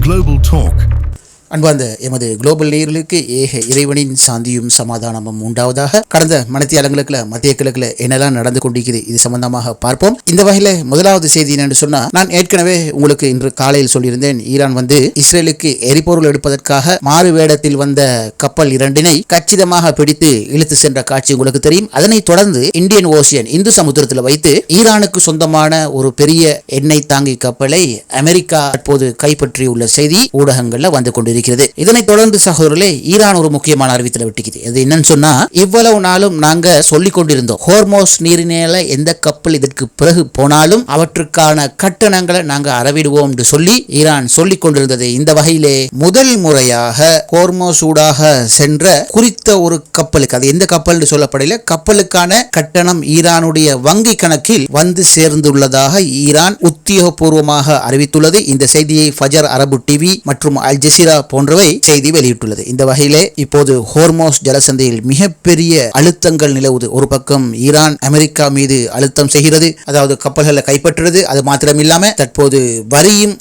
Global Talk. அன்பார்ந்த எமது global நேயர்களுக்கு ஏக இறைவனின் சாந்தியும் சமாதானமும் உண்டாவதாக. கடந்த மணித்தியாலங்களுக்குள்ள மத்திய கிழக்குல என்னெல்லாம் நடந்து கொண்டிருக்கிறது இது சம்பந்தமாக பார்ப்போம். இந்த வகையில முதலாவது செய்தி என்னன்னு சொன்னா, நான் ஏற்கனவே உங்களுக்கு இன்று காலையில் சொல்லியிருந்தேன், ஈரான் இஸ்ரேலுக்கு எரிபொருள் எடுப்பதற்காக மாறு வேடத்தில் வந்த கப்பல் 2 கச்சிதமாக பிடித்து இழுத்து சென்ற காட்சி உங்களுக்கு தெரியும். அதனைத் தொடர்ந்து இந்தியன் ஓசியன் இந்து சமுத்திரத்தில் வைத்து ஈரானுக்கு சொந்தமான ஒரு பெரிய எண்ணெய் தாங்கி கப்பலை அமெரிக்கா தற்போது கைப்பற்றியுள்ள செய்தி ஊடகங்கள்ல வந்து கொண்டிருக்கிறது. இதனைத் தொடர்ந்து சகோதரர்களே, ஈரான் ஒரு முக்கியமான அறிவித்தலை விட்டுக்கிறது. அது என்னன்னு சொன்னா, இவ்வளவு நாளும் நாங்க சொல்லிக் கொண்டிருந்தோம், ஹோர்மோஸ் நீரிணையில எந்த கப்பல் இதற்கு பிறகு போனாலும் அவற்றுக்கான கட்டணங்களை நாங்க அறவிடுவோம் என்று சொல்லி ஈரான் சொல்லிக் கொண்டிருந்தது. இந்த வகையிலே முதல் முறையாக ஹோர்மோஸ் ஊடாக சென்ற குறித்த ஒரு கப்பலுக்கு, அது எந்த கப்பல் சொல்லப்படல, கப்பலுக்கான கட்டணம் ஈரானுடைய வங்கி கணக்கில் வந்து சேர்ந்துள்ளதாக ஈரான் உத்தியோகபூர்வமாக அறிவித்துள்ளது. இந்த செய்தியை ஃபஜர் அரபு டிவி மற்றும் அல் ஜசீரா போன்றவை செய்தி வெளியிட்டுள்ளது. இந்த வகையிலே இப்போது ஹோர்மோஸ் ஜலசந்தையில் மிகப்பெரிய அழுத்தங்கள் நிலவுது. ஒரு பக்கம் ஈரான் அமெரிக்கா மீது அழுத்தம் செய்கிறது, அதாவது கப்பல்களை கைப்பற்றுறது. அது மாத்திரமில்லாம தற்போது வரியும்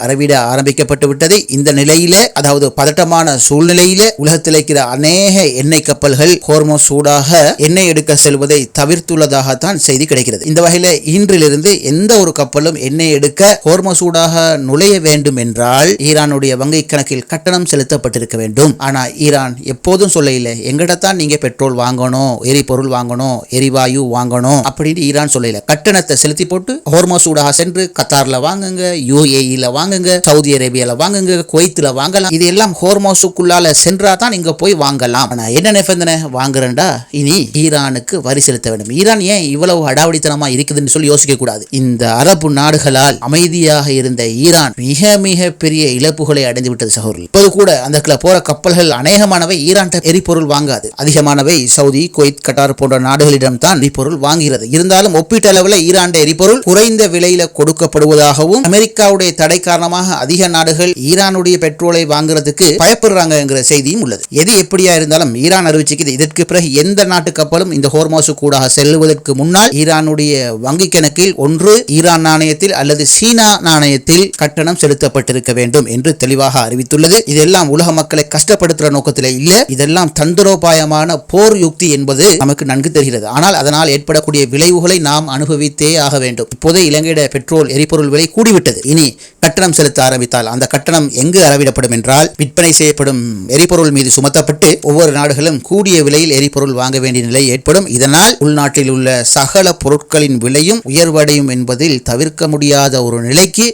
அறவிட ஆரம்பிக்கப்பட்டு விட்டது. இந்த நிலையில, அதாவது பதட்டமான சூழ்நிலையில உலகத்தில் இருக்கிற அநேக எண்ணெய் கப்பல்கள் ஹோர்மோஸ் ஊடாக எண்ணெய் எடுக்க செல்வதை தவிர்த்துள்ளதாகத்தான் செய்தி கிடைக்கிறது. இந்த வகையில இன்றிலிருந்து எந்த ஒரு கப்பலும் எண்ணெய் எடுக்க ஹோர்மோஸ் ஊடாக நுழைய வேண்டும் என்றால் ஈரானுடைய வங்கி கணக்கில் கட்டணம் செலுத்தப்பட்டிருக்க வேண்டும். ஆனா ஈரான் எப்போதும் சொல்ல இல்லை, எங்கிட்டத்தான் நீங்க பெட்ரோல் வாங்கணும், எரிபொருள் வாங்கணும், எரிவாயு வாங்கணும் அப்படின்னு ஈரான் சொல்ல இல்லை. கட்டணத்தை செலுத்தி போட்டு ஹோர்மோஸ் ஊடாக சென்று கத்தார்ல வாங்குங்க, UAE வாங்குங்க, சவுதி அரேபியால வாங்குங்க, குவைத்துல வாங்கலாம். இது எல்லாம் ஹோர்மோஸுக்குள்ளால சென்றா தான் இங்க போய் வாங்கலாம். ஆனா என்ன நிபந்தனை, வாங்குறேன்டா இனி ஈரானுக்கு வரி செலுத்த வேண்டும். ஈரான் ஏன் இவ்வளவு அடாவடித்தனமா இருக்குதுன்னு சொல்லி யோசிக்க கூடாது. இந்த அரபு நாடுகளால் அமைதியாக இருந்த ஈரான் மிக பெரிய இழப்புகளை அடைந்து விட்டது சகோதரர்கள். இப்போது கூட அந்த போற கப்பல்கள் அநேகமானவை ஈரான் எரிபொருள் வாங்காது. அதிகமானவை சவுதி, குவைத், கட்டார் போன்ற நாடுகளிடம் தான் எரிபொருள் வாங்குகிறது. இருந்தாலும் ஒப்பீட்டளவில் ஈரான் எரிபொருள் குறைந்த விலையில கொடுக்கப்படுவதாகவும், அமெரிக்காவுடைய தடை காரணமாக அதிக நாடுகள் ஈரானுடைய பெட்ரோலை வாங்குறதுக்கு பயப்படுறாங்க செய்தியும் உள்ளது. எது எப்படியா இருந்தாலும் ஈரான் அறிவிச்சுக்கிறது, இதற்கு பிறகு எந்த நாட்டு கப்பலும் இந்த ஹோர்மோஸ் கூட செல்வதற்கு முன்னால் ஈரானுடைய வங்கி கணக்கில் ஒன்று ஈரான் நாணயத்தில் அல்லது சீனா நாணயத்தில் கட்டணம் செலுத்தப்பட்டிருக்க வேண்டும் என்று தெளிவாக அறிவித்துள்ளது. இதெல்லாம் உலக மக்களை கஷ்டப்படுத்துற நோக்கத்தில் இல்ல, இதெல்லாம் தந்திரோபாயமான போர் யுக்தி என்பது நமக்கு நன்கு தெரிகிறது. ஆனால் அதனால் ஏற்படக்கூடிய விளைவுகளை நாம் அனுபவித்தே ஆக வேண்டும். இப்போதே இலங்கையிட பெட்ரோல் எரிபொருள் விலை கூடிவிட்டது. இனி கட்டணம் செலுத்த ஆரம்பித்தால் அந்த கட்டணம் எங்கு அளவிடப்படும் என்றால், விற்பனை செய்யப்படும் எரிபொருள் மீது சுமத்தப்பட்டு ஒவ்வொரு நாடுகளும் கூடிய விலையில் எரிபொருள் வாங்க வேண்டிய நிலை ஏற்படும். இதனால் உள்நாட்டில் உள்ள சகல பொருட்களின் விலையும் உயர்வடையும் என்பதில் தவிர்க்க முடியாத ஒரு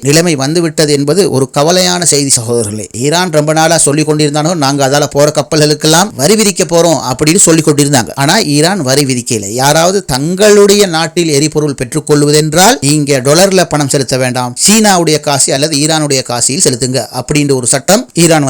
நிலைமை வந்துவிட்டது என்பது ஒரு கவலையான செய்தி சகோதரர்களே. ஈரான் ரொம்ப நாளா சொல்லிக் கொண்டிருந்தானோ, நாங்க அதால போற கப்பல்களுக்கெல்லாம் வரி விதிக்க போறோம் அப்படின்னு சொல்லிக் கொண்டிருந்தாங்க. ஆனா ஈரான் வரி விதிக்கல. யாராவது தங்களுடைய நாட்டில் எரிபொருள் பெற்றுக் கொள்வதென்றால் இங்க டாலர்ல பணம் செலுத்த வேண்டாம், சீனாவுடைய காசு அல்லது ஈரானுடைய காசில் செலுத்துங்க அப்படின்ற ஒரு சட்டம் ஈரான்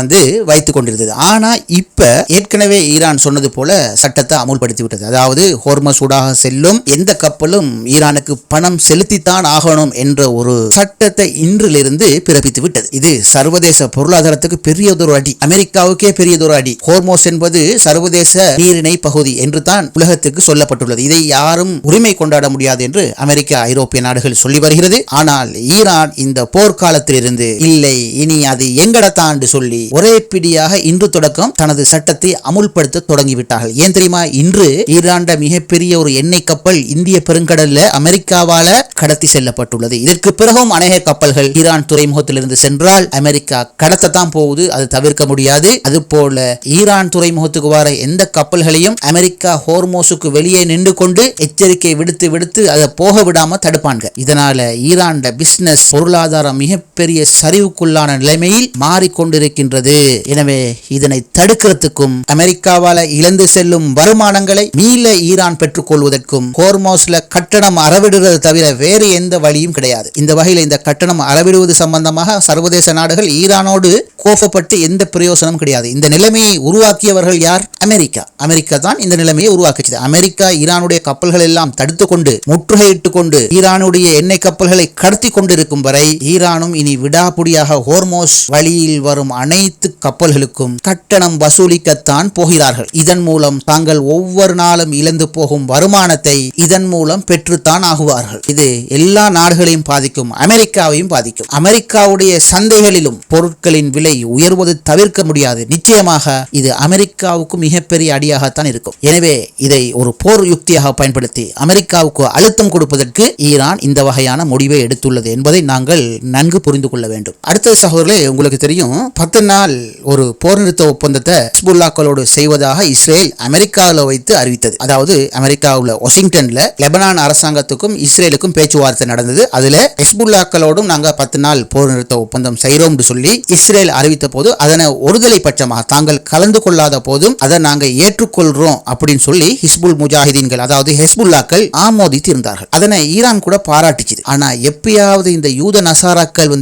வைத்துக் கொண்டிருந்தது. ஆனா இப்ப ஏற்கனவே ஈரான் சொன்னது போல சட்டத்தை அமுல்படுத்தி விட்டது. அதாவது ஹோர்மஸ் ஊடாக செல்லும் எந்த கப்பலும் ஈரானுக்கு பணம் செலுத்தித்தான் ஆகணும் என்ற ஒரு சட்டத்தை இன்றிலிருந்து பிறப்பித்து விட்டது. இது சர்வதேச பொருளாதாரத்துக்கு பெரியதொரு அடி, அமெரிக்காவுக்கே பெரியதொரு அடி. ஹோர்மோஸ் என்பது சர்வதேச நீரிணை பகுதி என்று தான் உலகத்துக்கு சொல்லப்பட்டுள்ளது. இதை யாரும் உரிமை கொண்டாட முடியாது என்று அமெரிக்கா, ஐரோப்பிய நாடுகள் சொல்லி வருகிறது. ஆனால் ஈரான் இந்த போர்க்காலத்திலிருந்து இல்லை, இனி அது எங்கடத்தான் சொல்லி ஒரே பிடியாக இன்று தொடக்கம் தனது சட்டத்தை அமுல்படுத்த தொடங்கிவிட்டார்கள். ஏன் தெரியுமா? இன்று ஈரான் மிகப்பெரிய ஒரு எண்ணெய் கப்பல் இந்திய பெருங்கடல்ல அமெரிக்காவால கடத்தி செல்லப்பட்டுள்ளது. இதற்கு பிறகும் அநேக கப்பல்கள் ஈரான் துறைமுகத்திலிருந்து சென்றால் அமெரிக்கா கடத்தத்தான் போகுது, அது தவிர்க்க முடியாது. அதுபோல ஈரான் துறைமுகத்துக்கு வர எந்த கப்பல்களையும் அமெரிக்கா ஹோர்மோஸுக்கு வெளியே நின்று கொண்டு எச்சரிக்கை விடுத்து அதை போக விடாம தடுப்பாங்க. இதனால ஈரான் பிசினஸ் பொருளாதாரம் மிகப்பெரிய சரிவுக்குள்ளான நிலைமையில் மாறிக்கொண்டிருக்கின்றது. எனவே இதனை தடுக்கிறதுக்கும் அமெரிக்காவால இழந்து செல்லும் வருமானங்களை மீள ஈரான் பெற்றுக் கொள்வதற்கும் ஹோர்மோஸ்ல கட்டணம் அறவிடுவது தவிர வேறு எந்த வழியும் கிடையாது. இந்த வகையில் இந்த கட்டணம் அறவிடுவது சம்பந்தமாக சர்வதேச நாடுகள் ஈரானோடு கோபப்பட்டு எந்த பிரயோசனம் கிடையாது. இந்த நிலைமையை உருவாக்கியவர்கள் யார்? அமெரிக்கா தான் இந்த நிலைமையை உருவாக்கிச்சது. அமெரிக்கா ஈரானுடைய கப்பல்கள் எல்லாம் தடுத்து கொண்டு முற்றுகையிட்டு கொண்டு ஈரானுடைய எண்ணெய் கப்பல்களை கடத்தி கொண்டிருக்கும் வரை ஈரானும் இனி விடாப்புடியாக ஹோர்மோஸ் வழியில் வரும் அனைத்து கப்பல்களுக்கும் கட்டணம் வசூலிக்கத்தான் போகிறார்கள். இதன் மூலம் தாங்கள் ஒவ்வொரு நாளும் இழந்து போகும் வருமானத்தை இதன் மூலம் பெற்றுத்தான் ஆகுவார்கள். இது எல்லா நாடுகளையும் பாதிக்கும், அமெரிக்காவையும் பாதிக்கும். அமெரிக்காவுடைய சந்தைகளிலும் பொருட்களின் விலை உயர்வது தவிர்க்க முடியாது. நிச்சயமாக இது அமெரிக்காவுக்கு மிகப்பெரிய அடியாகத்தான் இருக்கும். எனவே இதை ஒரு போர் யுக்தியாக பயன்படுத்தி அமெரிக்காவுக்கு அழுத்தம் கொடுப்பதற்கு ஈரான் இந்த வகையான முடிவை எடுத்துள்ளது என்பதை நாங்கள் நன்கு புரிந்து கொள்ள வேண்டும். அடுத்த சகோதரர்களே, உங்களுக்கு தெரியும் 10 நாள் ஒரு போர் நிறுத்த ஒப்பந்தத்தை ஹிஸ்புல்லாக்களோடு செய்வதாக இஸ்ரேல் அமெரிக்காவில் வைத்து அறிவித்தது. அதாவது அமெரிக்காவில் வாஷிங்டன்ல லெபனான் அரசாங்கத்துக்கும் இஸ்ரேலுக்கும் பேச்சுவார்த்தை நடந்தது. அதுல ஹிஸ்புல்லாக்களோடும் நாங்க 10 நாள் போர் நிறுத்த ஒப்பந்தம் செய்கிறோம் சொல்லி இஸ்ரேல் அறிவித்த போது அதனை ஒருதலை பட்சமாக தாங்கள் கலந்து கொள்ளாத போதும் அதை நாங்க ஏற்றுக்கொள்றோம் அப்படின்னு சொல்லி ஹிஸ்புல் முஜாஹிதீன்கள் அதாவது ஹிஸ்புல்லாக்கள் ஆமோதித்து இருந்தார்கள். அதனை ஈரான் கூட பாராட்டிச்சுது. ஆனா எப்பயாவது இந்த யூத நசாராக்கள்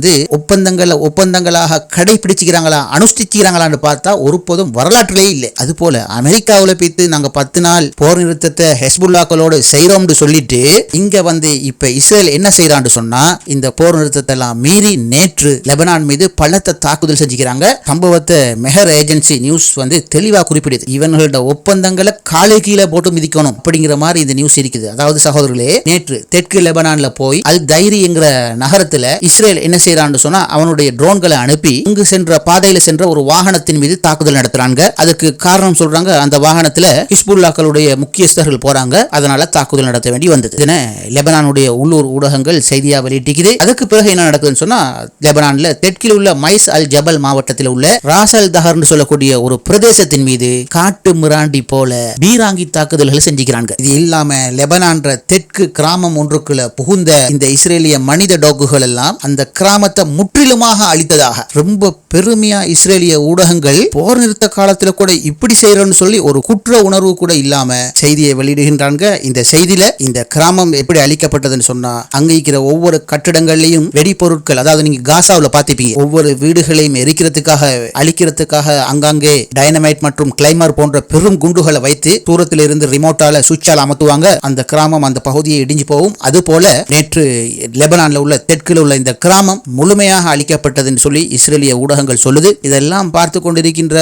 ஒப்பந்தங்களாக கடைபிடிச்சுக்கிறாங்களா, அனுஷ்டிச்சுக்கிறாங்களான்னு பார்த்தா ஒருபோதும் வரலாற்றிலே இல்லை. அது போல அமெரிக்காவில் போய்த்து நாங்க 10 நாள் போர் நிறுத்தத்தை ஹிஸ்புல்லாக்களோடு செய்யறோம்னு சொல்லிட்டு இங்க இப்ப இஸ்ரேல் என்ன செய்யறான்னு சொன்னா இந்த போர் நிறுத்தத்தை எல்லாம் மீறி நேற்று லெபனான் மீது பலத்த தாக்குதல் செஞ்சுக்கிறாங்க. சம்பவத்தை மெஹர் ஏஜென்சி நியூஸ் தெளிவா குறிப்பிடுது. இவங்களோட ஒப்பந்தங்களை காலை கீழே போட்டு மிதிக்கணும் அப்படிங்கிற மாதிரி இந்த நியூஸ் இருக்குது. அதாவது சகோதரர்களே, நேற்று தெற்கு லெபனான்ல போய் அல் தைரி என்கிற நகரத்துல இஸ்ரேல் என்ன செய்யறான்னு சொன்னா அவனுடைய ட்ரோன்களை அனுப்பி இங்கு சென்ற பாதையில சென்ற ஒரு வாகனத்தின் மீது தாக்குதல் நடத்துறாங்க. அதுக்கு காரணம் சொல்றாங்க, அந்த வாகனத்துல ஹிஸ்புல்லாக்களுடைய முக்கியஸ்தர்கள் போறாங்க, அதனால தாக்குதல் நடத்த வேண்டி வந்தது. லெபனானுடைய உள்ளூர் ஊடகங்கள் செய்தியா வெளியிட்டிருக்குது. அதுக்கு பிறகு என்ன நடக்குதுன்னு சொன்னா லெபனான்ல தெற்கில் உள்ள மைஸ் அல் ஜபல் மாவட்டத்தில் உள்ள ராசல் தஹர்னு சொல்லக்கூடிய ஒரு பிரதேசத்தின் மீது காட்டு மிராண்டி போல பீராங்கி தாக்குதல்கள் செஞ்சுக்கிறாங்க. இது இல்லாம லெபனான்ற தெற்கு கிராமம் ஒன்றுக்குள்ள புகுந்த இந்த இஸ்ரேலிய மனித டோக்குகள் எல்லாம் அந்த கிராமத்தை முற்றிலுமாக அழித்ததாக ரொம்ப பெருமையா இஸ்ரேலிய ஊடகங்கள் போர் நிறுத்த காலத்துல கூட இப்படி செய்யறோம்னு சொல்லி ஒரு குற்ற உணர்வு கூட இல்லாம செய்தியை வெளியிடுகின்றாங்க. இந்த செய்தியில இந்த கிராமம் எப்படி அழிக்கப்பட்டதுன்னு சொன்னா அங்க இருக்கிற ஒவ்வொரு கட்டிடங்கள்லயும் வெடிப்பொருட்கள், அதாவது நீங்க காசாவில் பார்த்திருப்பீங்க, ஒவ்வொரு வீடுகளையும் எரிக்கிறதுக்காக அழிக்கிறதுக்காக அங்கங்கே டைனமைட் மற்றும் கிளைமர் போன்ற பெரும் குண்டுகளை வைத்து தூரத்தில் இருந்து ரிமோட்டால சுவிட்சால் அமர்த்துவாங்க. அந்த கிராமம் அந்த பகுதியை இடிஞ்சு போகும். அது போல நேற்று லெபனான்ல உள்ள தெற்கில் உள்ள இந்த கிராமம் முழுமையாக அழிக்கப்பட்டதுன்னு சொல்லி இஸ்ரேலிய ஊடகங்கள் சொல்லுது. இதெல்லாம் பார்த்து கொண்டிருக்கின்ற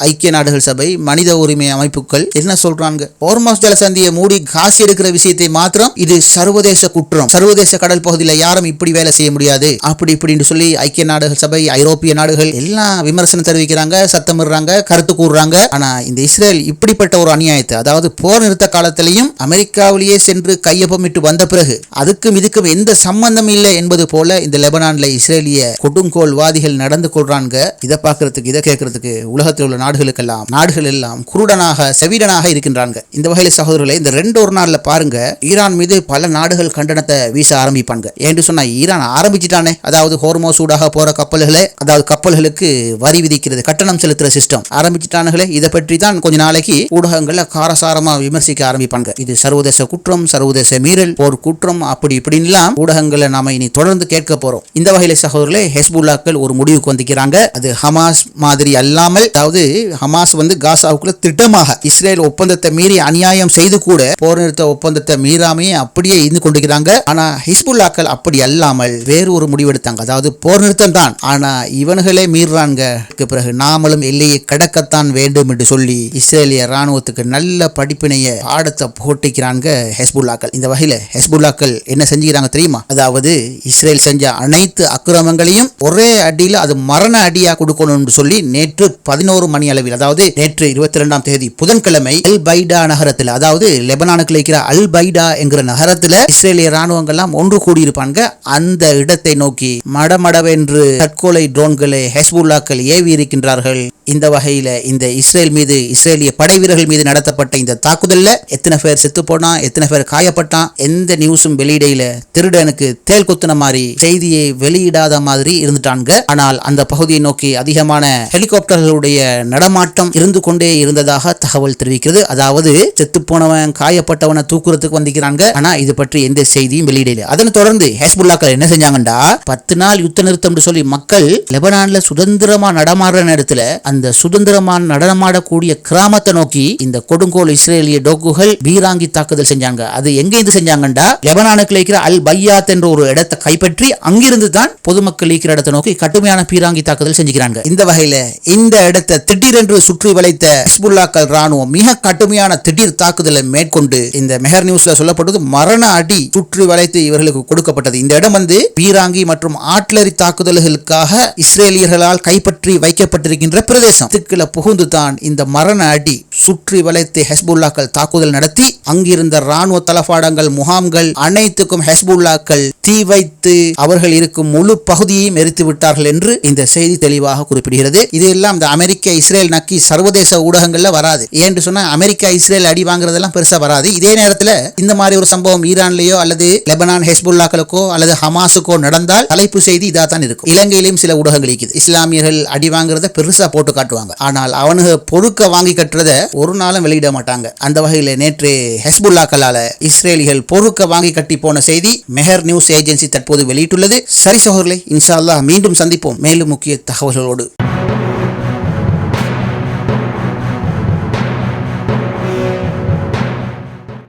ஐக்கிய நாடுகள் சபை, மனித உரிமை அமைப்புகள் என்ன சொல்றாங்க? ஹோர்மோஸ் ஜலசந்தியை மூடி காசு எடுக்கிற விஷயத்தை மாத்திரம் இது சர்வதேச குற்றம், சர்வதேச கடல் பகுதியில் யாரும் இப்படி வேலை செய்ய முடியாது அப்படி இப்படின்னு சொல்லி ஐக்கிய நாடுகள் சபை, ஐரோப்பிய நாடுகள் எல்லாம் விமர்சனம் தெரிவிக்கிறாங்க, சத்தமிடுறாங்க, கருத்து கூறுறாங்க. ஆனா இந்த இஸ்ரேல் இப்படிப்பட்ட ஒரு அநியாயத்தை, அதாவது போர் நிறுத்த காலத்திலையும் அமெரிக்காவிலேயே சென்று கையொப்பமிட்டு வந்த பிறகு அதுக்கும் இதுக்கும் எந்த சம்பந்தம் இல்லை என்பது போல இந்த லெபனான்ல இஸ்ரேலிய கொடுங்கோல்வாதிகள் நடந்து கொள்றாங்க. இதை பார்க்கறதுக்கு இதை கேட்கறதுக்கு உலகத்தில் உள்ள நாடுகள் எல்லாம் குருடனாக செவிடனாக இருக்கின்றாங்க. இந்த வகையில சகோதரர்களை இந்த 2 நாள்ல பாருங்க, ஈரான் மீது பல நாடுகள் கண்டனத்தை வீச ஆரம்பிப்பாங்க. ஏன்னு சொன்னா ஈரான் ஆரம்பிச்சுட்டானே, அதாவது ஹோர்மோஸ் ஊடாக போற கப்பல்களை, அதாவது கப்பல்களுக்கு வரி விதிக்கிறது, கட்டணம் செலுத்துற சிஸ்டம் ஆரம்பிச்சுட்டானுங்களே. இதை பற்றி தான் கொஞ்ச நாளைக்கு ஊடகங்கள்ல காரசாரமா விமர்சிக்க ஆரம்பிப்பாங்க. இது சர்வதேச குற்றம், சர்வதேச மீறல், போர் குற்றம், அப்படி இப்படின்லாம் ஊடகங்களை நாம இனி தொடர்ந்து கேட்க போறோம். இந்த வகையில சகோதரர்களே, ஹெஸ்புல்லாக்கள் ஒரு முடிவுக்கு வந்திருக்கிறாங்க. அது ஹமாஸ் மாதிரி அல்லாமல், அதாவது ஹமாஸ் காசாவுக்குள்ள திட்டமாக இஸ்ரேல் ஒப்பந்தத்தை மீறி அநியாயம் செய்து கூட போர் நிறுத்த ஒப்பந்தத்தை மீறாமையே அப்படியே இருந்து கொண்டிருக்கிறாங்க. ஆனா ஹிஸ்புல்லாக்கள் அப்படி அல்லாமல் வேறு ஒரு முடிவெடுத்தாங்க. அதாவது போர் நிறுத்தம் தான், ஆனா இவன்களே மீறாங்க, பிறகு நாமளும் எல்லையை கடக்கத்தான் வேண்டும் என்று சொல்லி இஸ்ரேலிய ராணுவத்துக்கு நல்ல படிப்பினைய பாடத்தை போட்டிக்கிறாங்க ஹெஸ்புல்லாக்கள். இந்த வகையில ஹெஸ்புல்லாக்கள் என்ன செஞ்சுக்கிறாங்க தெரியுமா? அதாவது இஸ்ரேல் செஞ்ச அனைத்து அக்கிரமங்களையும் ஒரே அடியில் அது மரண அடியா கொடுக்கணும்னு சொல்லி நேற்று 11 மணி அளவில், அதாவது நேற்று 22ஆம் தேதி புதன்கிழமை அல் பைடா நகரத்தில், அதாவது லெபனானுக்கு இருக்கிற அல் பைடா என்கிற நகரத்தில் இஸ்ரேலிய ராணுவங்கள்லாம் ஒன்று கூடியிருப்பாங்க. அந்த இடத்தை நோக்கி மடமடவென்று தற்கொலை ட்ரோன்களை ஹெஸ்புல்லாக்கள் ஏவி இருக்கின்றார்கள். இந்த வகையில இந்த இஸ்ரேல் மீது இஸ்ரேலிய படை வீரர்கள் மீது நடத்தப்பட்ட இந்த தாக்குதல்ல எத்தனை பேர் செத்து போனா எத்தனை பேர் காயப்பட்டான் எந்த நியூஸும் வெளியிடையில திருடனுக்கு தேல் குத்துன மாதிரி செய்தியை வெளியிடாத மாதிரி இருந்துட்டாங்க. ஆனால் அந்த பகுதியை நோக்கி அதிகமான ஹெலிகாப்டர்களுடைய நடமாட்டம் இருந்து கொண்டே இருந்ததாக தகவல் தெரிவிக்கிறது. அதாவது செத்து போனவன் காயப்பட்டவனை தூக்குறதுக்கு வந்திருக்கிறாங்க. ஆனா இது பற்றி எந்த செய்தியும் வெளியிடல. அதனை தொடர்ந்து ஹெஸ்புல்லாக்கள் என்ன செஞ்சாங்கண்டா 10 நாள் யுத்த நிறுத்தம் சொல்லி மக்கள் லெபனான்ல சுதந்திரமா நடமாடுற நேரத்துல அந்த சுதந்திரமா நடமாடக்கூடிய கிராமத்தை நோக்கி இந்த கொடுங்கோல் இஸ்ரேலிய டோக்குகள் பீராங்கி தாக்குதல் செஞ்சாங்க. அது எங்க இருந்து செஞ்சாங்கண்டா லெபனானுக்கு இருக்கிற அல் பையாத் என்ற ஒரு இடத்தை கைப்பற்றி அங்கிருந்து தான் பொதுமக்கள் இருக்கிற இடத்தை நோக்கி கடுமையான பீராங்கி தாக்குதல் செஞ்சுக்கிறாங்க. இந்த வகையில இந்த இடத்தை திடீரென்று சுற்றி வளைத்த ஹிஸ்புல்லாக்கள் ராணுவம் மிக கடுமையான திடீர் தாக்குதலை மேற்கொண்டு இந்த மெஹர் நியூஸ்ல சொல்லப்பட்டது மரண அடி சுற்றி வளைத்து இவர்களுக்கு கொடுக்கப்பட்டது. இந்த இடம் பீராங்கி மற்றும் ஆட்லரி தாக்குதல்களுக்காக இஸ்ரேலியர்களால் கைப்பற்றி வைக்கப்பட்டிருக்கின்ற பிரதேசம். இதுக்குள்ள புகுந்து தான் இந்த மரண அடி சுற்றி வளைத்து ஹெஸ்புல்லாக்கள் தாக்குதல் நடத்தி அங்கிருந்த ராணுவ தளபாடங்கள் முகாம்கள் அனைத்துக்கும் ஹெஸ்புல்லாக்கள் தீ வைத்து அவர்கள் இருக்கும் முழு பகுதியையும் எரித்து விட்டார்கள் என்று இந்த செய்தி தெளிவாக குறிப்பிடுகிறது. இதெல்லாம் இந்த அமெரிக்க இஸ்ரேல் நக்கி சர்வதேச ஊடகங்கள்ல வராது. ஏன்னு சொன்னா அமெரிக்கா இஸ்ரேல் அடி வாங்குறதெல்லாம் பெருசா வராது. இதே நேரத்தில் இந்த மாதிரி ஒரு சம்பவம் ஈரான்லயோ அல்லது லெபனான் ஹெஸ்புல்லாக்களுக்கோ அல்லது ஹமாஸுக்கோ நடந்தால் தலைப்பு செய்தி இதா தான் இருக்கும். இலங்கையிலும் சில ஊடகங்கள் இருக்குது. இஸ்லாமியர்கள் அடி வாங்குறத பெருசா போட்டு காட்டுவாங்க. ஆனால் அவனுக்கு பொறுக்க வாங்கி கட்டுறத ஒரு நாளும் வெளியிட மாட்டாங்க. அந்த வகையில் நேற்று ஹெஸ்புல்லாக்களால இஸ்ரேலிகள் பொறுக்க வாங்கி கட்டி போன செய்தி மெஹர் நியூஸ் ஏஜென்சி தற்போது வெளியிட்டுள்ளது. சரி சகோதரர்களே, இன்ஷா அல்லாஹ் மீண்டும் சந்திப்போம் மேலும் முக்கிய தகவல்களோடு.